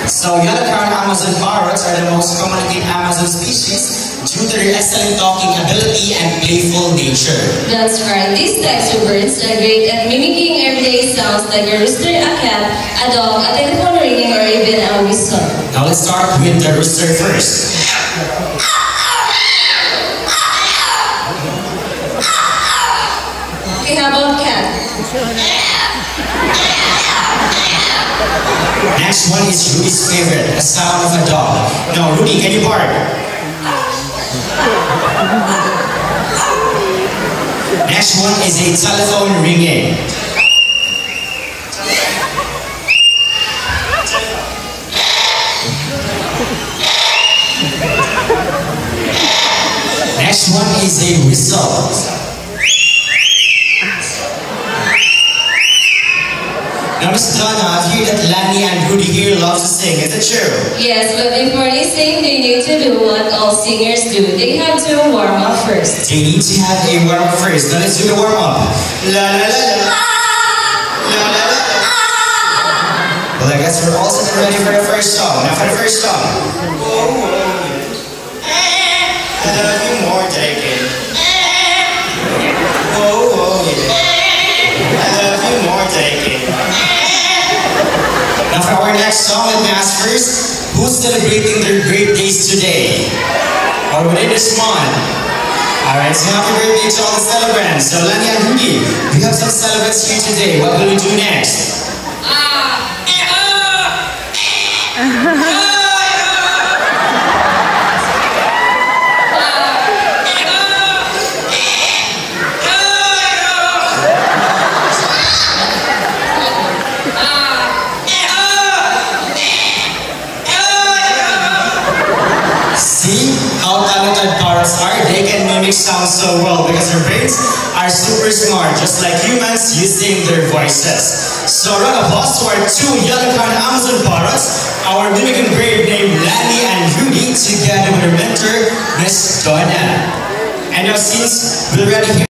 So yellow-crowned Amazon parrots are the most commonly Amazon species due to their excellent talking ability and playful nature. That's right. These types of birds are great at mimicking everyday sounds like a rooster, a cat, a dog, a telephone ringing, or even a whistle. Now let's start with the rooster first. Okay, how about cat? Next one is Rudy's favorite, the sound of a dog. Now Rudy, can you bark? Next one is a telephone ringing. Next one is a whistle. Now, Miss Donna, I've heard that Lani and Rudy here love to sing. Is it true? Yes, but before they sing, they need to do what all singers do. They have to warm up first. They need to have a warm up first. Now let's do the warm up. La la la la. La la la la. Well, I guess we're all set and ready for the first song. Now for the first song. I love you more, take it. Oh, yeah. I love you more, take it. Now for our next song, let me ask first, who's celebrating their birthdays today? Or within this month? Alright, so happy birthday to all the celebrants. So Lani and Rudy, we have some celebrants here today. What will we do next? See how talented parrots are? They can mimic sounds so well because their brains are super smart, just like humans using their voices. So round of applause to our two yellow-crowned Amazon parrots, our mimicking bird named Lani and Rudy, together with their mentor, Miss Donna. And now since we're ready here,